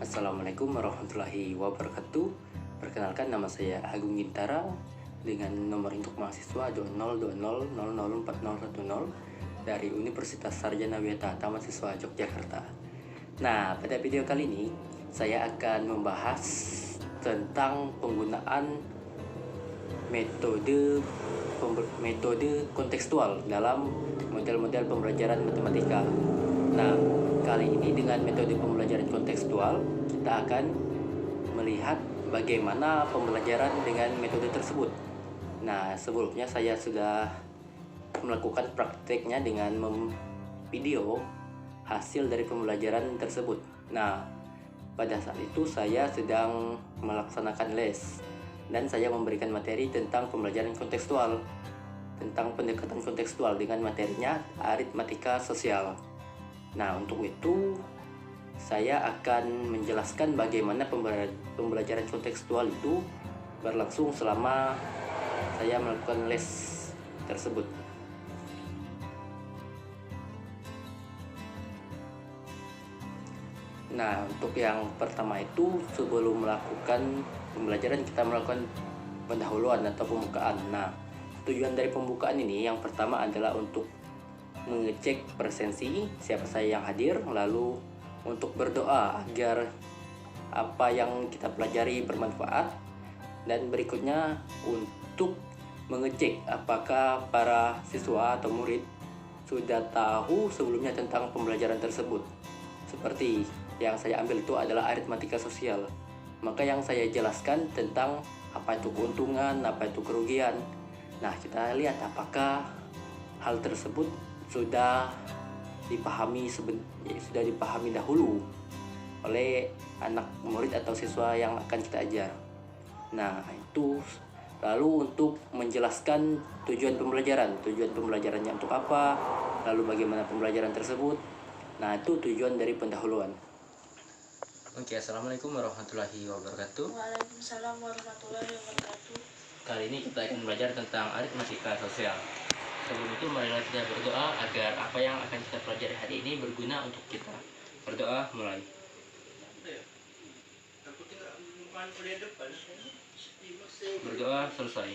Assalamualaikum warahmatullahi wabarakatuh. Perkenalkan, nama saya Agung Gintara dengan nomor induk mahasiswa 2020004010 dari Universitas Sarjana Wiyata Tamasiswa Yogyakarta. Nah, pada video kali ini saya akan membahas tentang penggunaan metode kontekstual dalam model-model pembelajaran matematika. Nah, kali ini dengan metode pembelajaran kontekstual kita akan melihat bagaimana pembelajaran dengan metode tersebut. Nah, sebelumnya saya sudah melakukan prakteknya dengan video hasil dari pembelajaran tersebut. Nah, pada saat itu saya sedang melaksanakan les dan saya memberikan materi tentang pembelajaran kontekstual, tentang pendekatan kontekstual dengan materinya aritmatika sosial. Nah, untuk itu saya akan menjelaskan bagaimana pembelajaran kontekstual itu berlangsung selama saya melakukan les tersebut. Nah, untuk yang pertama itu sebelum melakukan pembelajaran kita melakukan pendahuluan atau pembukaan. Nah, tujuan dari pembukaan ini yang pertama adalah untuk mengecek presensi siapa saya yang hadir, lalu untuk berdoa agar apa yang kita pelajari bermanfaat, dan berikutnya untuk mengecek apakah para siswa atau murid sudah tahu sebelumnya tentang pembelajaran tersebut. Seperti yang saya ambil itu adalah aritmatika sosial, maka yang saya jelaskan tentang apa itu keuntungan, apa itu kerugian. Nah, kita lihat apakah hal tersebut sudah dipahami dahulu oleh anak murid atau siswa yang akan kita ajar. Nah, itu lalu untuk menjelaskan tujuan pembelajarannya untuk apa, lalu bagaimana pembelajaran tersebut. Nah, itu tujuan dari pendahuluan. Oke, assalamualaikum warahmatullahi wabarakatuh. Waalaikumsalam warahmatullahi wabarakatuh. Kali ini kita akan belajar tentang aritmatika sosial. Sebelum itu, marilah kita berdoa agar apa yang akan kita pelajari hari ini berguna untuk kita. Berdoa mulai. Berdoa selesai.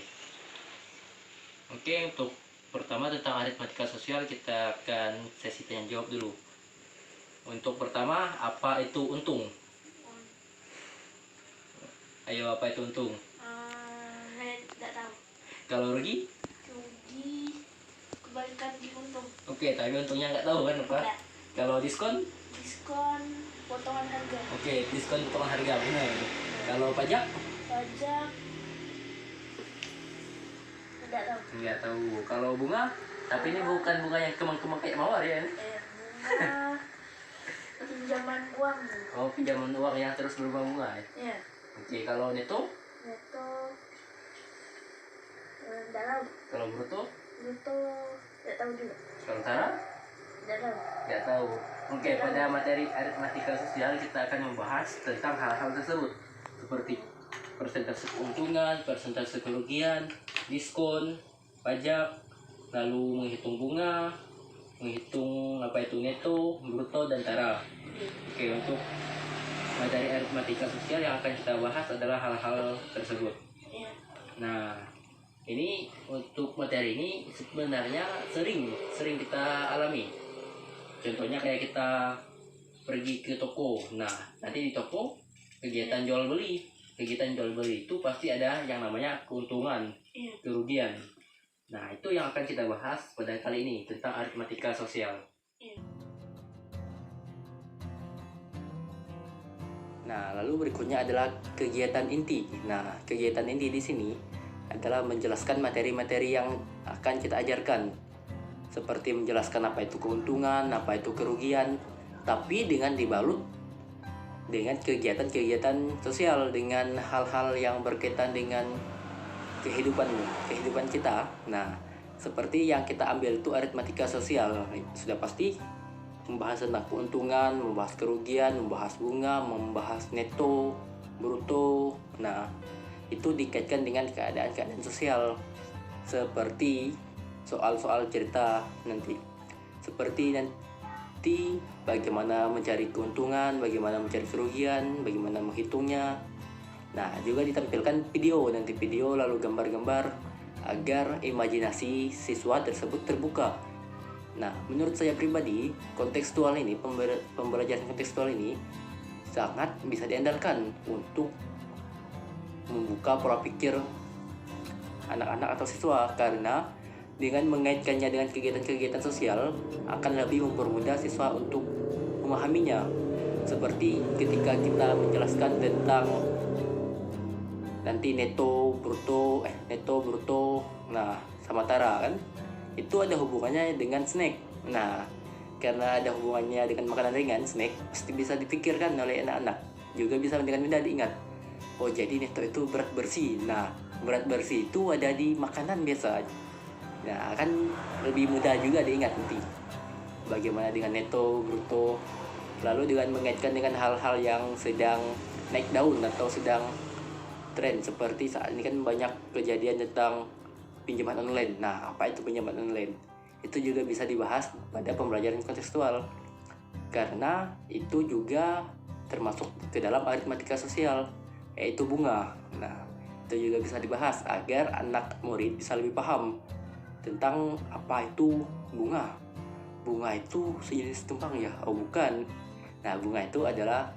Oke, untuk pertama tentang aritmatika sosial kita akan sesi tanya jawab dulu. Untuk pertama, apa itu untung? Ayo, apa itu untung? Saya tidak tahu. Kalau rugi? Rugi kebalikan di untung. Oke, tapi untungnya nggak tahu kan apa? Tidak. Kalau diskon? Diskon potongan harga. Oke, diskon potongan harga, benar. Kalau pajak? Pajak tidak tahu. Nggak tahu. Kalau bunga? Tapi ini bukan bunga yang kemang-kemang kayak mawar ya? Bunga pinjaman uang. Oh, pinjaman uang yang terus berbunga ya? Iya. Oke, kalau neto? Neto tidak tahu. Kalau bruto? Bruto tidak tahu juga. Kalau tara? Tidak tahu. Nggak tahu. Oke, pada materi aritmatika sosial kita akan membahas tentang hal-hal tersebut, seperti persentase keuntungan, persentase kerugian, diskon, pajak, lalu menghitung bunga, menghitung apa itu neto, bruto, dan tara. Oke, untuk materi aritmatika sosial yang akan kita bahas adalah hal-hal tersebut. Iya. Nah, ini untuk materi ini sebenarnya sering kita alami. Contohnya kayak kita pergi ke toko. Nah, nanti di toko kegiatan jual beli itu pasti ada yang namanya keuntungan, Iya. kerugian. Nah, itu yang akan kita bahas pada kali ini tentang aritmatika sosial. Iya. Nah, lalu berikutnya adalah kegiatan inti. Nah, kegiatan inti di sini adalah menjelaskan materi-materi yang akan kita ajarkan. Seperti menjelaskan apa itu keuntungan, apa itu kerugian, tapi dengan dibalut dengan kegiatan-kegiatan sosial, dengan hal-hal yang berkaitan dengan kehidupan kita. Nah, seperti yang kita ambil itu aritmatika sosial, sudah pasti membahas tentang keuntungan, membahas kerugian, membahas bunga, membahas neto, bruto. Nah, itu dikaitkan dengan keadaan-keadaan sosial, seperti soal-soal cerita nanti. Seperti seperti bagaimana mencari keuntungan, bagaimana mencari kerugian, bagaimana menghitungnya. Nah, juga ditampilkan video, nanti video lalu gambar-gambar agar imajinasi siswa tersebut terbuka. Nah, menurut saya pribadi, kontekstual ini, pembelajaran kontekstual ini sangat bisa diandalkan untuk membuka pola pikir anak-anak atau siswa, karena dengan mengaitkannya dengan kegiatan-kegiatan sosial akan lebih mempermudah siswa untuk memahaminya. Seperti ketika kita menjelaskan tentang nanti neto, bruto, nah sama tara kan, itu ada hubungannya dengan snack. Nah, karena ada hubungannya dengan makanan ringan, snack pasti bisa dipikirkan oleh anak-anak, juga bisa dengan mudah diingat. Oh, jadi neto itu berat bersih. Nah, berat bersih itu ada di makanan biasa. Nah, kan lebih mudah juga diingat nanti. Bagaimana dengan neto, bruto, lalu dengan mengaitkan dengan hal-hal yang sedang naik daun atau sedang tren, seperti saat ini kan banyak kejadian tentang pinjaman online. Nah, apa itu pinjaman online? Itu juga bisa dibahas pada pembelajaran kontekstual, karena itu juga termasuk ke dalam aritmatika sosial, yaitu bunga. Nah, itu juga bisa dibahas agar anak murid bisa lebih paham tentang apa itu bunga. Bunga itu sejenis tumpang ya? Oh, bukan. Nah, bunga itu adalah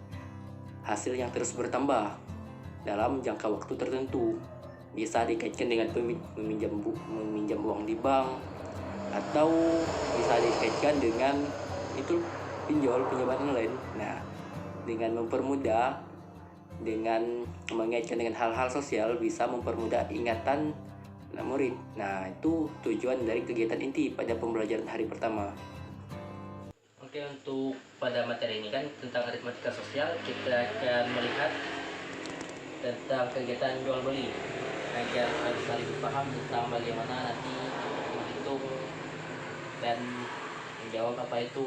hasil yang terus bertambah dalam jangka waktu tertentu. Bisa dikaitkan dengan meminjam uang di bank, atau bisa dikaitkan dengan itu pinjaman online. Nah, dengan mempermudah, dengan mengaitkan dengan hal-hal sosial, bisa mempermudah ingatan murid. Nah, itu tujuan dari kegiatan inti pada pembelajaran hari pertama. Oke, untuk pada materi ini kan tentang aritmatika sosial, kita akan melihat tentang kegiatan jual beli agar bisa lebih paham tentang bagaimana nanti menghitung dan menjawab apa itu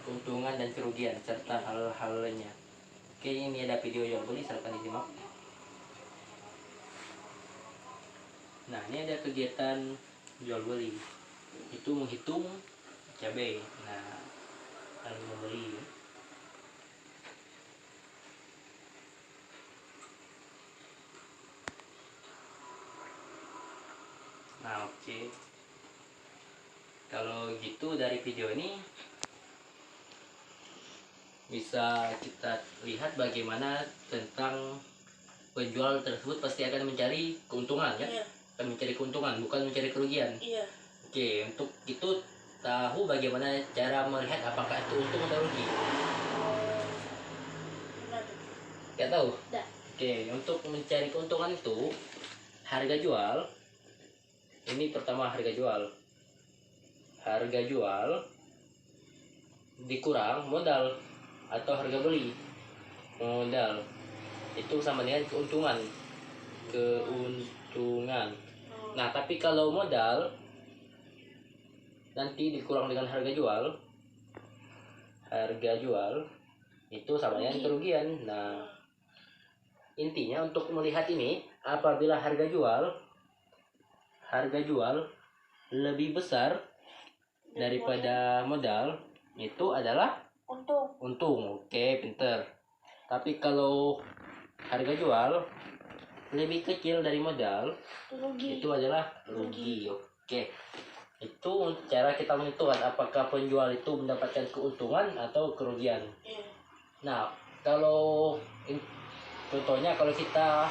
keuntungan dan kerugian serta hal-hal lainnya. Oke, ini ada video jual beli, silakan disimak. Nah, ini ada kegiatan jual beli, itu menghitung cabai. Nah, lalu membeli. Nah, oke. Kalau gitu dari video ini bisa kita lihat bagaimana tentang penjual tersebut pasti akan mencari keuntungan ya. Iya. Akan mencari keuntungan, bukan mencari kerugian. Iya. Oke, untuk itu tahu bagaimana cara melihat apakah itu untung atau rugi? Gak tahu? Tidak. Oke, untuk mencari keuntungan itu harga jual. Ini pertama harga jual. Harga jual dikurang modal atau harga beli. Modal itu sama dengan keuntungan. Keuntungan. Nah, tapi kalau modal nanti dikurang dengan harga jual itu sama dengan kerugian. Nah, intinya untuk melihat ini, apabila harga jual lebih besar daripada modal, itu adalah untung. Oke, pinter. Tapi kalau harga jual lebih kecil dari modal, itu adalah rugi. Oke, itu cara kita menentukan apakah penjual itu mendapatkan keuntungan atau kerugian. Nah, kalau contohnya kalau kita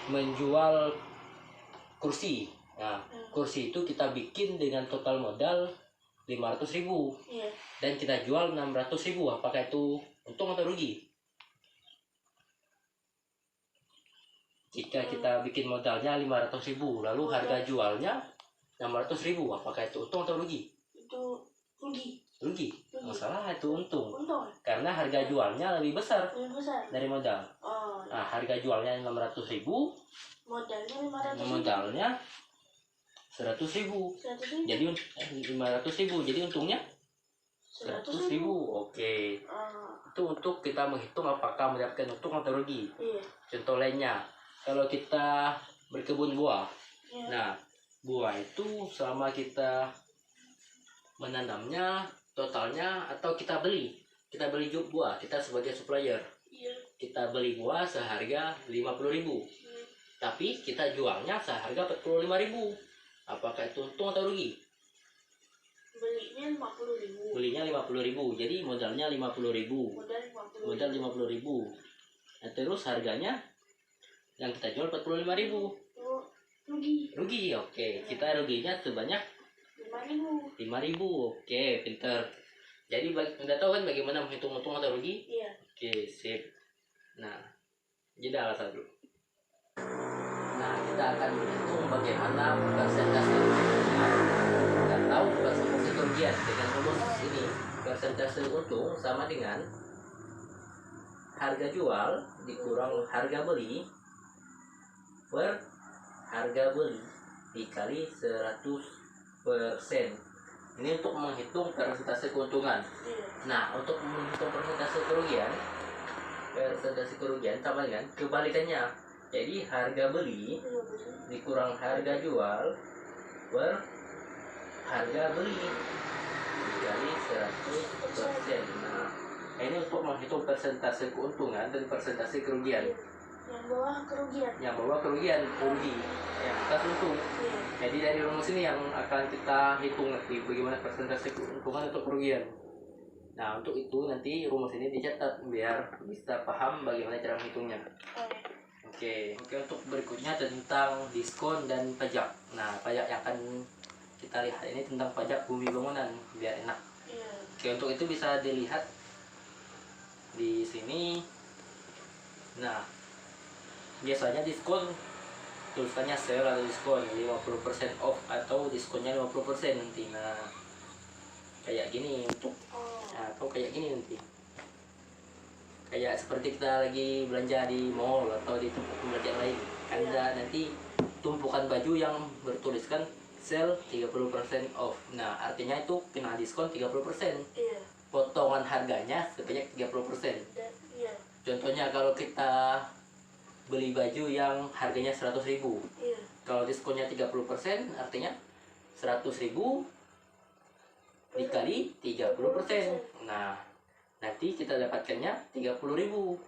menjual kursi, nah kursi itu kita bikin dengan total modal 500.000 dan kita jual 600.000, apakah itu untung atau rugi? Jika kita bikin modalnya 500.000 lalu harga jualnya 600.000, apakah itu untung atau rugi? Itu rugi. Masalah itu untung. Karena harga jualnya lebih besar dari modal. Nah, harga jualnya 600.000, modalnya 100.000. Jadi 500.000, jadi untungnya 100.000. Oke. Itu untuk kita menghitung apakah mendapatkan untung atau rugi. Contoh lainnya, kalau kita berkebun buah. Nah, buah itu selama kita menanamnya totalnya atau kita beli buah, kita sebagai supplier Iya. kita beli buah seharga 50.000, tapi kita jualnya seharga 45.000. Apakah itu untung atau rugi? Belinya 50.000. Belinya 50.000, jadi modalnya 50.000. Modal 50.000. Nah, terus harganya yang kita jual 45.000. Oh, rugi. Oke. Kita ruginya sebanyak 5.000. Oke, pinter. Jadi udah tahu kan bagaimana menghitung untung atau rugi? Iya. Oke, sip. Nah, jeda alasan dulu. Nah, kita akan menghitung bagaimana persentase dan tahu persentase kerugian dengan rumus ini. Persentase untung sama dengan harga jual dikurang harga beli per harga beli dikali 100%. Ini untuk menghitung persentase keuntungan. Nah, untuk menghitung persentase kerugian sama dengan kebalikannya. Jadi harga beli dikurang harga jual per harga beli dikali 100%. Nah, ini untuk menghitung persentase keuntungan dan persentase kerugian. Yang bawah kerugian rugi, yang atas untung. Jadi dari rumus ini yang akan kita hitung nanti bagaimana persentase keuntungan untuk kerugian. Nah, untuk itu nanti rumus ini dicatat biar bisa paham bagaimana cara menghitungnya. Oke, untuk berikutnya tentang diskon dan pajak. Nah, pajak yang akan kita lihat ini tentang pajak bumi bangunan biar enak. Oke, untuk itu bisa dilihat di sini. Nah, biasanya diskon tulisannya sale atau diskon 50% off atau diskonnya 50% nanti. Nah, kayak gini untuk atau kayak gini nanti. Kayak seperti kita lagi belanja di mall atau di tempat pembelajaran lain. Ada nanti tumpukan baju yang bertuliskan sale 30% off. Nah, artinya itu kena diskon 30%. Potongan harganya sebanyak 30%. Contohnya kalau kita beli baju yang harganya 100.000, kalau diskonnya 30% artinya 100.000 dikali 30%. Nah, nanti kita dapatkannya 30.000.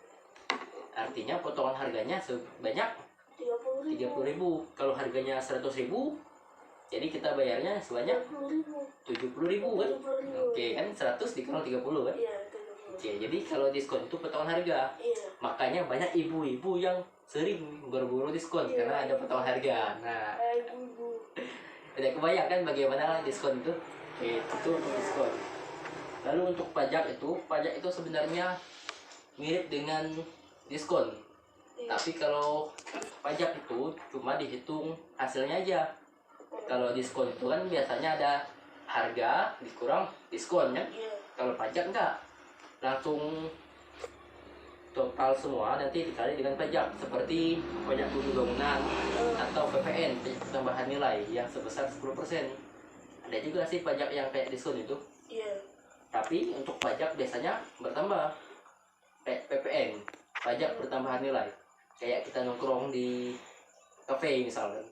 Artinya potongan harganya sebanyak 30.000. Kalau harganya 100.000, jadi kita bayarnya sebanyak 70.000 kan? Oke, kan 100 dikurang 30 kan? Oke, jadi kalau diskon itu potongan harga. Makanya banyak ibu-ibu yang sering berburu diskon karena ada potongan harga. Nah, udah kebayang bagaimana diskon itu? Oke, itu untuk diskon. Lalu untuk pajak itu sebenarnya mirip dengan diskon. Tapi kalau pajak itu cuma dihitung hasilnya aja. Kalau diskon itu kan biasanya ada harga dikurang diskon ya. Kalau pajak enggak, langsung total semua nanti dikali dengan pajak seperti pajak bumi bangunan atau PPN, pajak tambahan nilai yang sebesar 10%. Ada juga sih pajak yang kayak diskon itu. Tapi untuk pajak biasanya bertambah. PPN, pajak pertambahan nilai. Kayak kita nongkrong di kafe misalkan.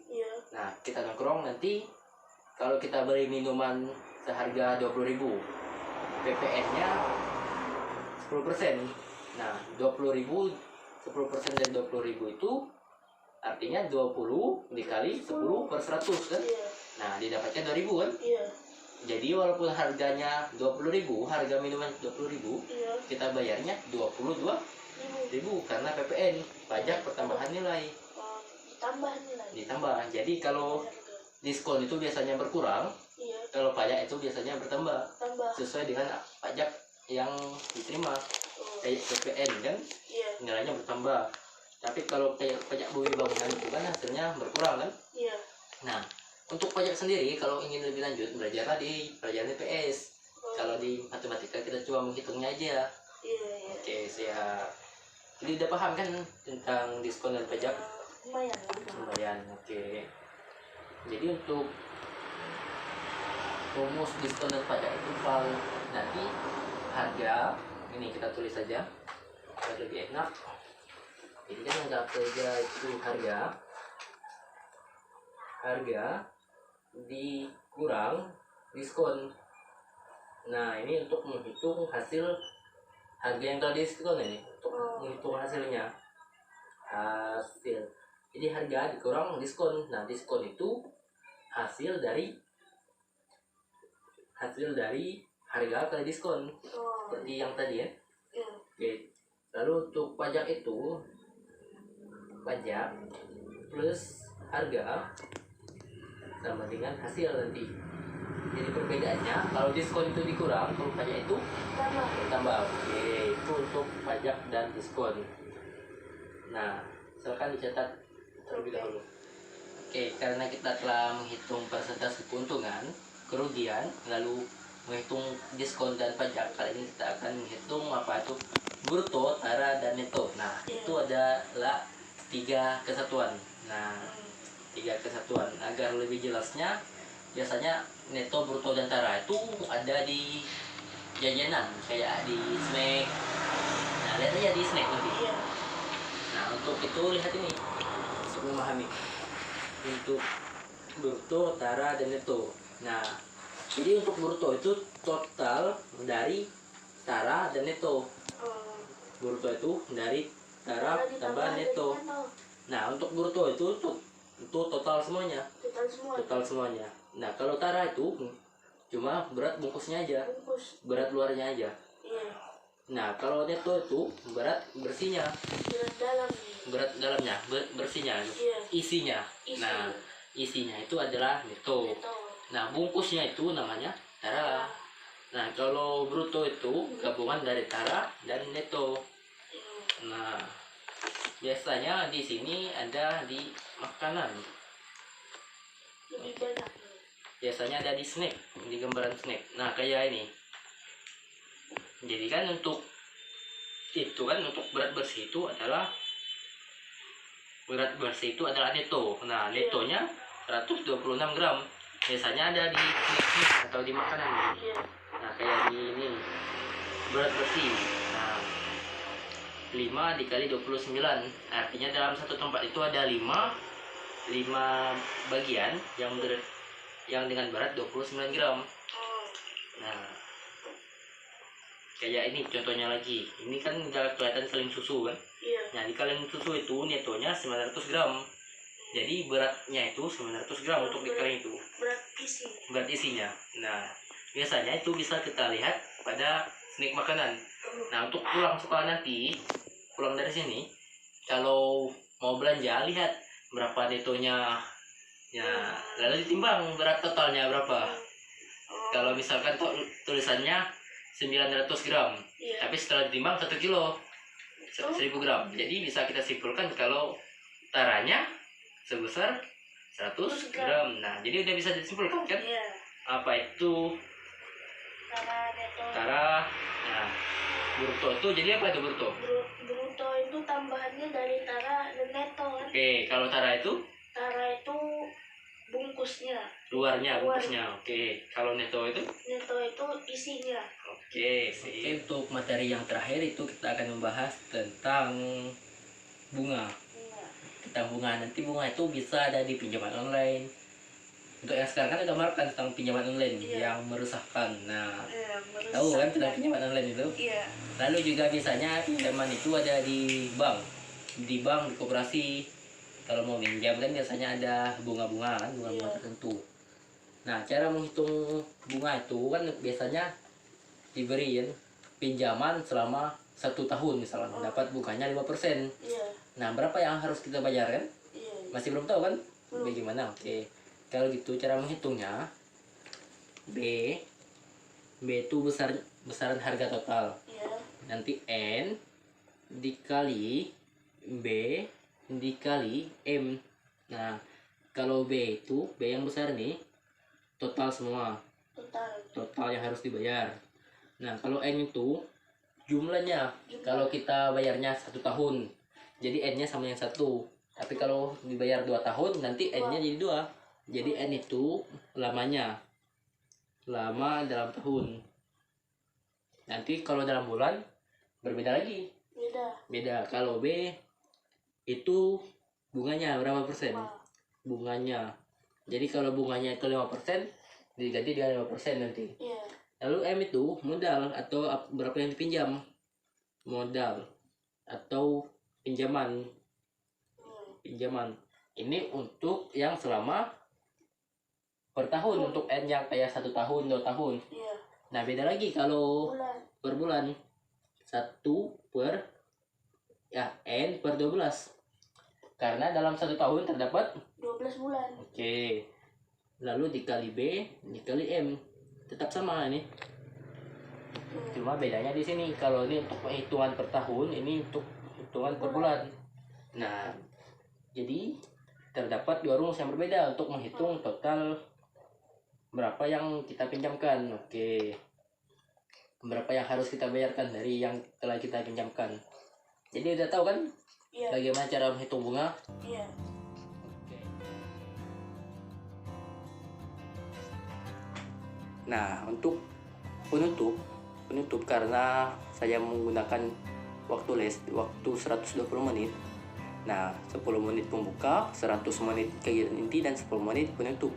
Nah, kita nongkrong nanti kalau kita beli minuman seharga 20.000, PPN-nya 10%. Nah, 20.000, 10% dari 20.000 itu artinya 20 dikali 10 per 100 kan? Nah, didapatkan 2.000 kan? Jadi walaupun harganya 20.000, harga minuman 20.000, kita bayarnya 22.000 karena PPN, pajak pertambahan nilai. Ditambah. Jadi kalau diskon itu biasanya berkurang, kalau pajak itu biasanya bertambah. Sesuai dengan pajak yang diterima. Kayak PPN kan, nilainya bertambah. Tapi kalau kayak pajak bumi bangunan itu kan hasilnya berkurang kan? Nah, untuk pajak sendiri kalau ingin lebih lanjut belajarlah di pelajaran IPS. Kalau di matematika kita cuma menghitungnya aja. Oke, siap. Jadi udah paham kan tentang diskon dan pajak? Lumayan. Oke. Jadi untuk rumus diskon dan pajak itu kalau nanti harga ini kita tulis saja biar lebih enak. Jadi kan anggap saja itu harga dikurang diskon. Nah, ini untuk menghitung hasil harga yang telah diskon ini. Untuk menghitung hasilnya. Hasil. Jadi harga dikurang diskon. Nah, diskon itu hasil dari harga kali diskon. Seperti yang tadi ya. Oke. Lalu untuk pajak itu pajak plus harga sama dengan hasil nanti. Jadi perbedaannya kalau diskon itu dikurang, kalau pajak itu tambah. Oke, itu untuk pajak dan diskon. Nah, silakan dicatat terlebih dahulu. Oke, karena kita telah menghitung persentase keuntungan, kerugian, lalu menghitung diskon dan pajak, kali ini kita akan menghitung apa itu bruto, tara, dan neto. Nah, itu adalah 3 kesatuan. Nah, 3 kesatuan. Agar lebih jelasnya, biasanya neto, bruto, dan tara itu ada di jajanan, kayak di snack. Nah, lihat aja di snack nanti. Nah, untuk itu lihat ini, untuk memahami. Untuk bruto, tara, dan neto. Nah, jadi untuk bruto itu total dari tara dan neto. Bruto itu dari tara tambah neto. Nah, untuk bruto itu total semuanya. Total semuanya. Nah, kalau tara itu cuma berat bungkusnya aja. Berat luarnya aja. Nah, kalau neto itu berat bersihnya. Berat dalamnya, bersihnya. Isinya. Nah, isinya itu adalah neto. Nah, bungkusnya itu namanya tara. Nah, kalau bruto itu gabungan dari tara dan neto. Nah, biasanya di sini ada di makanan. Biasanya ada di snack, di gambaran snack. Nah, kayak ini. Jadi kan untuk itu kan untuk berat bersih itu adalah neto. Nah, netonya 126 gram. Biasanya ada di snack atau di makanan. Nah, kayak di ini berat bersih. Nah, 5 dikali 29, artinya dalam satu tempat itu ada 5 bagian yang dengan berat 29 gram. Nah, kayak ini contohnya lagi. Ini kan udah kelihatan kaleng susu kan. Nah, di kaleng susu itu netonya 900 gram. Jadi beratnya itu 900 gram untuk di kaleng itu. Berat isinya. Nah, biasanya itu bisa kita lihat pada snack makanan. Nah, untuk pulang sekolah nanti, pulang dari sini, kalau mau belanja, lihat berapa netonya. Ya, lalu ditimbang berat totalnya berapa. Kalau misalkan tulisannya 900 gram, tapi setelah ditimbang 1 kilo, 1000 gram. Jadi bisa kita simpulkan kalau taranya sebesar 100 gram. Nah, jadi udah bisa disimpulkan kan? Apa itu tara? Nah, bruto itu jadi apa itu bruto? Bruto itu tambahannya dari tara dan neto kan? Oke, kalau tara itu? Tara itu bungkusnya. Luarnya, bungkusnya. Oke, kalau neto itu? Neto itu isinya. Oke, untuk materi yang terakhir itu kita akan membahas tentang bunga. Tentang bunga, nanti bunga itu bisa ada di pinjaman online. Untuk yang sekarang kan udah makan tentang pinjaman online yang merusakkan. Nah, tahu kan tentang pinjaman online itu? Lalu juga biasanya pinjaman itu ada di bank, di koperasi. Kalau mau pinjam kan biasanya ada bunga-bunga kan, bunga-bunga tertentu. Nah, cara menghitung bunga itu kan biasanya diberiin pinjaman selama 1 tahun misalnya, dapat bunganya 5%. Nah, berapa yang harus kita bayarkan? Masih belum tahu kan? Bagaimana? Oke. Kalau gitu cara menghitungnya B itu besaran harga total. Nanti N dikali B dikali M. Nah, kalau B itu B yang besar nih total semua. Total yang harus dibayar. Nah, kalau N itu jumlahnya. Kalau kita bayarnya 1 tahun, jadi N-nya sama yang 1. Tapi kalau dibayar 2 tahun, nanti N-nya jadi 2. Jadi N itu lamanya. Lama dalam tahun. Nanti kalau dalam bulan berbeda lagi. Beda. Kalau B itu bunganya berapa persen? Bunganya. Jadi kalau bunganya itu 5%, diganti dengan 5% nanti. Lalu M itu modal atau berapa yang dipinjam. Modal atau pinjaman. Pinjaman. Ini untuk yang selama per tahun. Untuk N yang kayak 1 tahun, 2 tahun. Iya. Nah, beda lagi kalau Bulan. per bulan. 1 per N per 12. Karena dalam 1 tahun terdapat 12 bulan. Oke. Lalu dikali B, dikali M. Tetap sama ini. Cuma bedanya di sini. Kalau ini untuk penghitungan per tahun, ini untuk hitungan per bulan. Nah, jadi terdapat 2 rumus yang berbeda untuk menghitung total berapa yang kita pinjamkan. Oke. Berapa yang harus kita bayarkan dari yang telah kita pinjamkan. Jadi udah tahu kan? Iya. Bagaimana cara menghitung bunga? Iya. Oke. Nah, untuk penutup karena saya menggunakan waktu les, waktu 120 menit. Nah, 10 menit pembuka, 100 menit kegiatan inti, dan 10 menit penutup.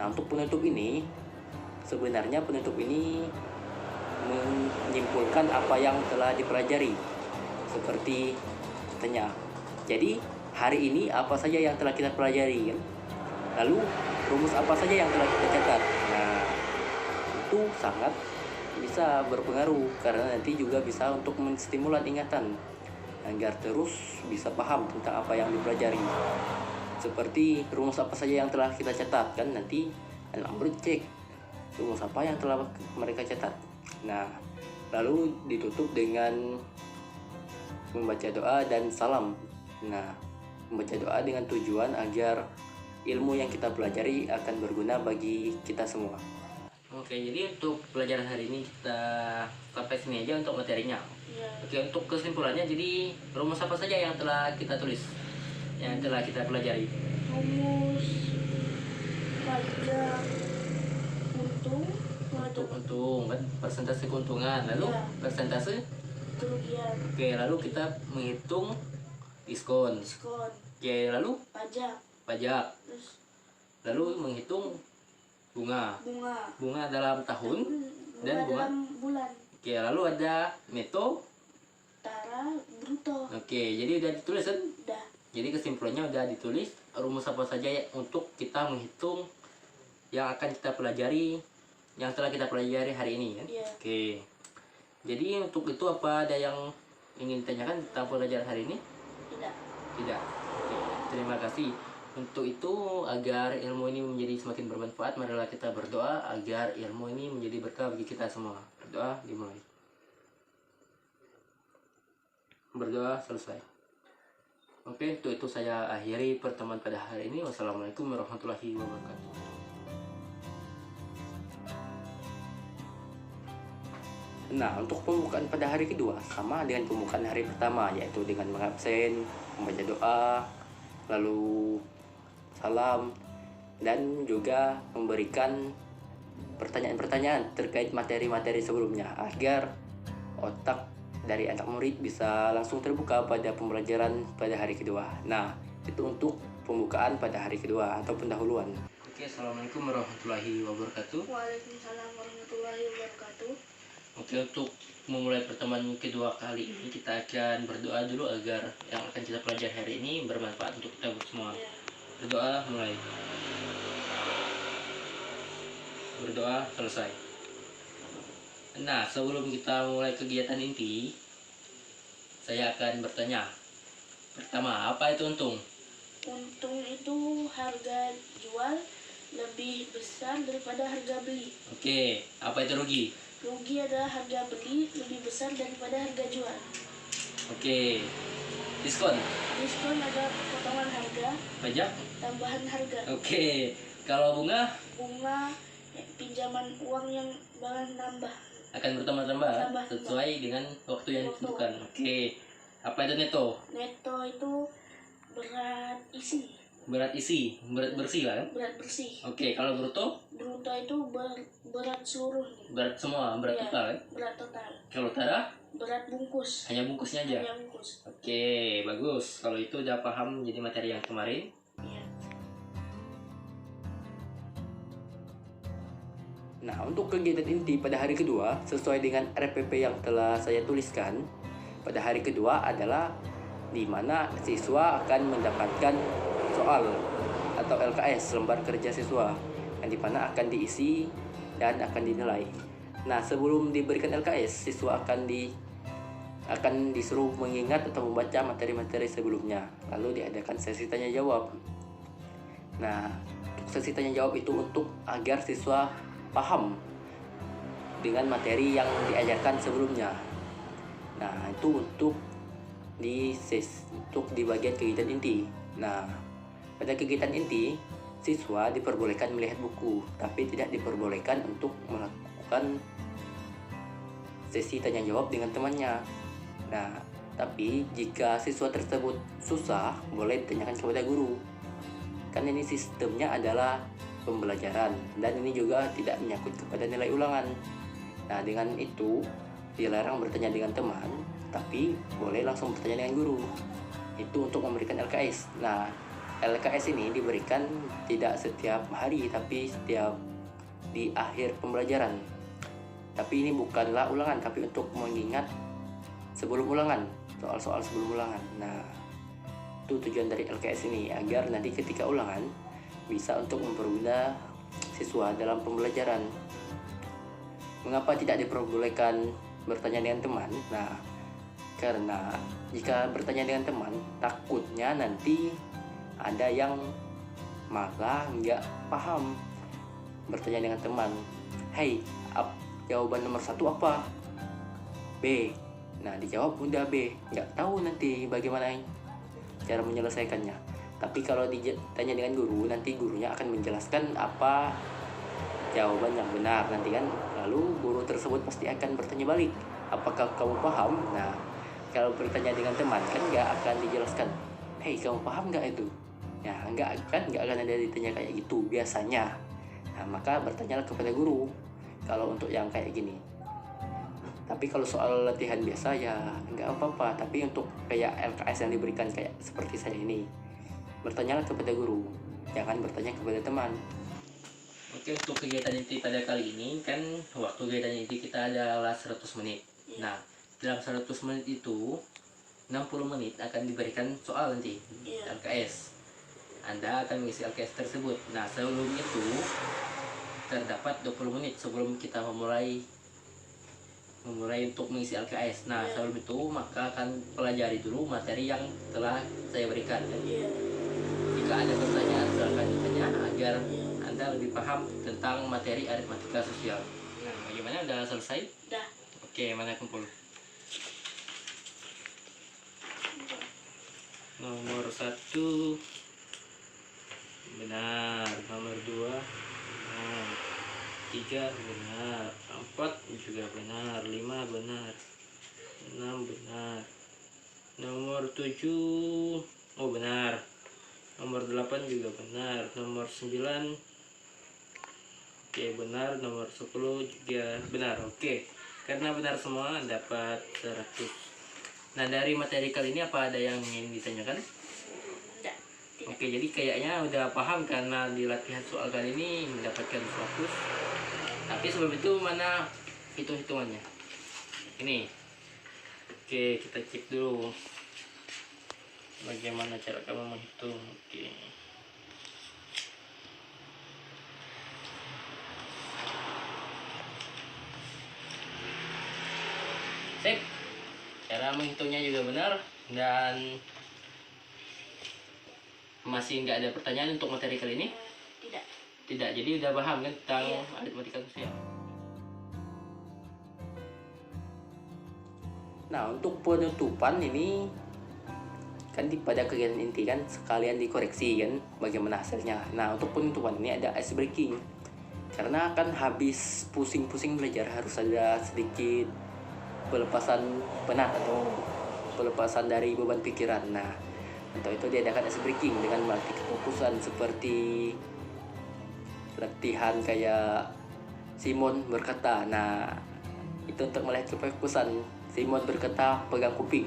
Nah, untuk penutup ini, sebenarnya penutup ini menyimpulkan apa yang telah dipelajari. Seperti katanya, jadi hari ini apa saja yang telah kita pelajari, kan? Lalu rumus apa saja yang telah kita catat. Nah, itu sangat bisa berpengaruh karena nanti juga bisa untuk menstimulan ingatan agar terus bisa paham tentang apa yang dipelajari. Seperti rumus apa saja yang telah kita catat, kan nanti anak murid cek rumus apa yang telah mereka catat. Nah, lalu ditutup dengan membaca doa dan salam. Nah, membaca doa dengan tujuan agar ilmu yang kita pelajari akan berguna bagi kita semua. Oke, jadi untuk pelajaran hari ini kita sampai sini aja untuk materinya. Iya. Oke, untuk kesimpulannya, jadi rumus apa saja yang telah kita tulis, yang telah kita pelajari? Rumus pajak untung, Untuk untung, kan persentase keuntungan, lalu Iya. persentase kerugian, Oke, lalu kita menghitung diskon. diskon, Oke, lalu pajak, pajak. terus Lalu menghitung bunga. bunga Dalam tahun dan bunga. dalam bulan, Oke, lalu ada neto. tara, bruto. Oke, jadi udah ditulis kan? Udah. Jadi kesimpulannya udah ditulis rumus apa saja untuk kita menghitung yang akan kita pelajari, yang telah kita pelajari hari ini, kan? Iya. Oke. Jadi untuk itu apa ada yang ingin ditanyakan tentang pelajaran hari ini? Tidak. Tidak. Oke, terima kasih. Untuk itu, agar ilmu ini menjadi semakin bermanfaat, marilah kita berdoa agar ilmu ini menjadi berkah bagi kita semua. Berdoa dimulai. Berdoa selesai. Oke, untuk itu saya akhiri pertemuan pada hari ini. Wassalamualaikum warahmatullahi wabarakatuh. Nah, untuk pembukaan pada hari kedua sama dengan pembukaan hari pertama, yaitu dengan mengabsen, membaca doa, lalu salam, dan juga memberikan pertanyaan-pertanyaan terkait materi-materi sebelumnya agar otak dari anak murid bisa langsung terbuka pada pembelajaran pada hari kedua. Nah, itu untuk pembukaan pada hari kedua atau pendahuluan. Oke, assalamualaikum warahmatullahi wabarakatuh. Waalaikumsalam warahmatullahi wabarakatuh. Oke, untuk memulai pertemuan kedua kali ini kita akan berdoa dulu agar yang akan kita pelajari hari ini bermanfaat untuk kita semua. Iya. Berdoa mulai. Berdoa selesai. Nah, sebelum kita mulai kegiatan inti, saya akan bertanya. Pertama, apa itu untung? Untung itu harga jual lebih besar daripada harga beli. Oke, apa itu rugi? Rugi adalah harga beli lebih besar daripada harga jual. Oke, diskon? Diskon adalah potongan harga, Pajak? tambahan harga. Oke, kalau bunga Bunga pinjaman uang yang bakal nambah. akan bertambah-tambah Tambah. sesuai dengan waktu yang Waktu. ditentukan. Oke, apa itu neto? Neto itu berat isi, Berat isi, berat bersih lah kan? berat bersih. Oke, kalau bruto? Bruto itu berat seluruh, Berat semua, berat Iya. total kan? berat total. Kalau tara? Berat bungkus. Hanya bungkusnya aja? Hanya bungkus. Oke, bagus. Kalau itu udah paham jadi materi yang kemarin. Iya. Nah, untuk kegiatan inti pada hari kedua, sesuai dengan RPP yang telah saya tuliskan, pada hari kedua adalah di mana siswa akan mendapatkan soal atau LKS, lembar kerja siswa, yang di mana akan diisi dan akan dinilai. Nah, sebelum diberikan LKS, siswa akan disuruh mengingat atau membaca materi-materi sebelumnya. Lalu diadakan sesi tanya jawab. Nah, sesi tanya jawab itu untuk agar siswa paham dengan materi yang diajarkan sebelumnya. Nah, itu untuk di bagian kegiatan inti. Nah, pada kegiatan inti, siswa diperbolehkan melihat buku, tapi tidak diperbolehkan untuk melakukan sesi tanya jawab dengan temannya. Nah, tapi jika siswa tersebut susah, boleh ditanyakan kepada guru. Kan ini sistemnya adalah pembelajaran dan ini juga tidak menyangkut kepada nilai ulangan. Nah, dengan itu dilarang bertanya dengan teman, tapi boleh langsung bertanya dengan guru. Itu untuk memberikan LKS. Nah, LKS ini diberikan tidak setiap hari, tapi setiap di akhir pembelajaran. Tapi ini bukanlah ulangan, tapi untuk mengingat sebelum ulangan, soal-soal sebelum ulangan. Nah, itu tujuan dari LKS ini, agar nanti ketika ulangan bisa untuk mempermudah siswa dalam pembelajaran. Mengapa tidak diperbolehkan bertanya dengan teman? Nah, karena jika bertanya dengan teman, takutnya nanti ada yang malah nggak paham. Bertanya dengan teman, "Hey, jawaban nomor 1 apa?" "B." Nah, dijawab udah B, nggak tahu nanti bagaimana cara menyelesaikannya. Tapi kalau ditanya dengan guru, nanti gurunya akan menjelaskan apa jawaban yang benar nanti kan. Lalu guru tersebut pasti akan bertanya balik, "Apakah kamu paham?" Nah, kalau bertanya dengan teman kan nggak akan dijelaskan, "Hei, kamu paham nggak itu?" Ya, nggak akan ada ditanya kayak gitu biasanya. Nah, maka bertanyalah kepada guru kalau untuk yang kayak gini. Tapi kalau soal latihan biasa ya nggak apa-apa. Tapi untuk kayak LKS yang diberikan kayak seperti saya ini, bertanyalah kepada guru, jangan bertanya kepada teman. Oke, untuk kegiatan inti pada kali ini kan waktu kegiatan inti kita adalah 100 menit. Nah, dalam 100 menit itu 60 menit akan diberikan soal nanti, LKS. Anda akan mengisi LKS tersebut. Nah, sebelum itu terdapat 20 menit sebelum kita memulai untuk mengisi LKS. Nah, sebelum itu maka akan pelajari dulu materi yang telah saya berikan. Jika ada pertanyaan silakan ditanya agar Anda lebih paham tentang materi aritmatika sosial. Nah, bagaimana? Udah selesai? Udah. Oke, mana kumpul? Nomor 1 benar, nomor 2 benar, 3 benar, 4 juga benar, 5 benar, 6 benar, nomor 7 oh benar, nomor 8 juga benar, nomor 9 oke benar, nomor 10 juga benar. Oke, karena benar semua dapat 100. Nah, dari materi kali ini apa ada yang ingin ditanyakan? Tidak. Oke, jadi kayaknya udah paham karena di latihan soal kali ini mendapatkan 100. Tapi sebelum itu mana hitung-hitungannya? Ini. Oke, kita cek dulu bagaimana cara kamu menghitung. Oke. Sip. Cara menghitungnya juga benar dan masih nggak ada pertanyaan untuk materi kali ini? Tidak, jadi udah paham kan tentang aritmatika sosial. Nah, untuk penutupan ini kan pada kegiatan inti kan sekalian dikoreksi kan bagaimana hasilnya. Nah, untuk penutupan ini ada ice breaking. Karena kan habis pusing-pusing belajar harus ada sedikit pelepasan penat atau pelepasan dari beban pikiran. Nah, untuk itu diadakan ice breaking dengan melatih kefokusan seperti latihan kayak Simon berkata. Nah, itu untuk melatih kefokusan. Simon berkata pegang kuping.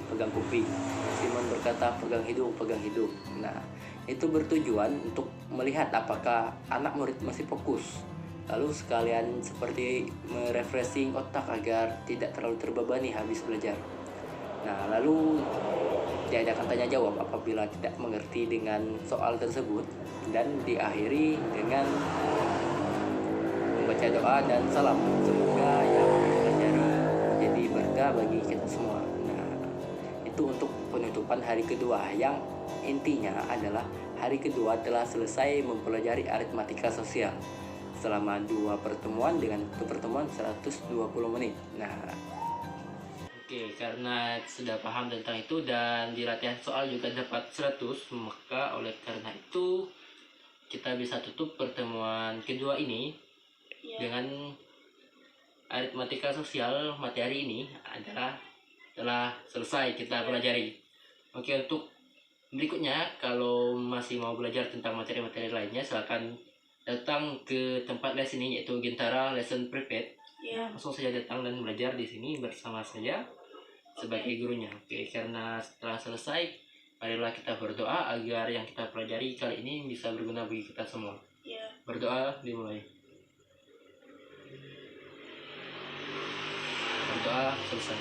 Simon berkata pegang hidung. Nah, itu bertujuan untuk melihat apakah anak murid masih fokus Lalu sekalian seperti merefreshing otak agar tidak terlalu terbebani habis belajar. Nah, lalu diadakan tanya jawab apabila tidak mengerti dengan soal tersebut, dan diakhiri dengan membaca doa dan salam. Semoga yang dipelajari menjadi berkah bagi kita semua. Nah, itu untuk penutupan hari kedua, yang intinya adalah hari kedua telah selesai mempelajari aritmatika sosial selama 2 pertemuan dengan 1 pertemuan 120 menit. Nah, oke, karena sudah paham tentang itu dan di latihan soal juga dapat 100, maka oleh karena itu kita bisa tutup pertemuan kedua ini dengan aritmatika sosial. Materi ini adalah telah selesai kita pelajari. Oke, untuk berikutnya kalau masih mau belajar tentang materi-materi lainnya, silakan datang ke tempat les ini, yaitu Gentara Lesson Prepared. Langsung saja datang dan belajar di sini bersama saya sebagai gurunya. Oke, karena setelah selesai, marilah kita berdoa agar yang kita pelajari kali ini bisa berguna bagi kita semua. Berdoa dimulai. Berdoa selesai.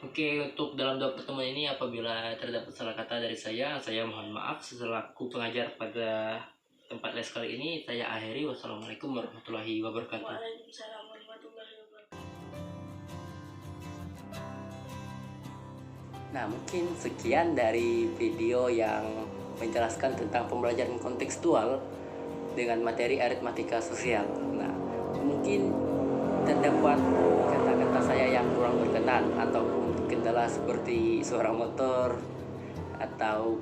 Oke, untuk dalam 2 pertemuan ini apabila terdapat salah kata dari saya mohon maaf. Selaku pengajar pada tempat les kali ini, saya akhiri. Wassalamualaikum warahmatullahi wabarakatuh. Waalaikumsalam warahmatullahi wabarakatuh. Nah, mungkin sekian dari video yang menjelaskan tentang pembelajaran kontekstual dengan materi aritmatika sosial. Nah, mungkin terdapat kata-kata saya yang kurang berkenan ataupun kendala seperti suara motor atau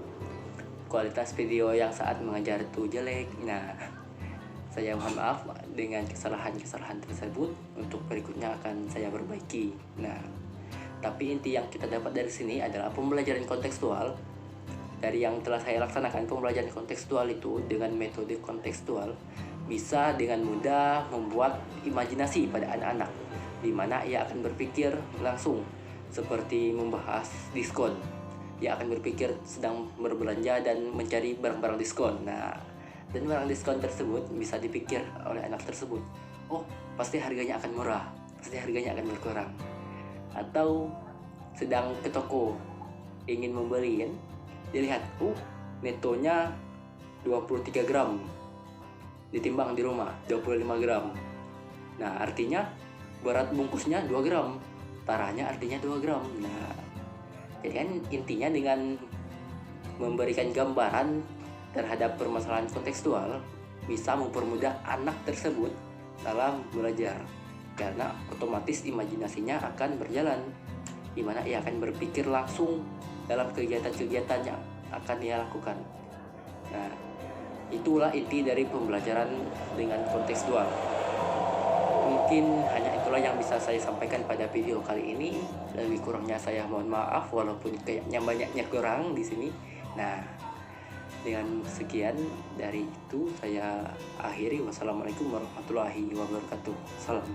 kualitas video yang saat mengajar itu jelek. Nah, saya mohon maaf dengan kesalahan-kesalahan tersebut. Untuk berikutnya akan saya perbaiki. Nah, tapi inti yang kita dapat dari sini adalah pembelajaran kontekstual. Dari yang telah saya laksanakan, pembelajaran kontekstual itu dengan metode kontekstual bisa dengan mudah membuat imajinasi pada anak-anak, di mana ia akan berpikir langsung seperti membahas diskon. Dia akan berpikir sedang berbelanja dan mencari barang-barang diskon. Nah, dan barang diskon tersebut bisa dipikir oleh anak tersebut, oh pasti harganya akan murah, pasti harganya akan berkurang. Atau sedang ke toko ingin membeli, kan, dilihat, netonya 23 gram, ditimbang di rumah 25 gram. Nah, artinya berat bungkusnya 2 gram, taranya artinya 2 gram. Nah, jadi kan intinya dengan memberikan gambaran terhadap permasalahan kontekstual bisa mempermudah anak tersebut dalam belajar, karena otomatis imajinasinya akan berjalan, di mana ia akan berpikir langsung dalam kegiatan-kegiatan yang akan ia lakukan. Nah, itulah inti dari pembelajaran dengan kontekstual. Mungkin hanya itulah yang bisa saya sampaikan pada video kali ini. Lebih kurangnya saya mohon maaf, walaupun kayaknya banyaknya kurang di sini. Nah, dengan sekian dari itu saya akhiri. Wassalamualaikum warahmatullahi wabarakatuh. Salam.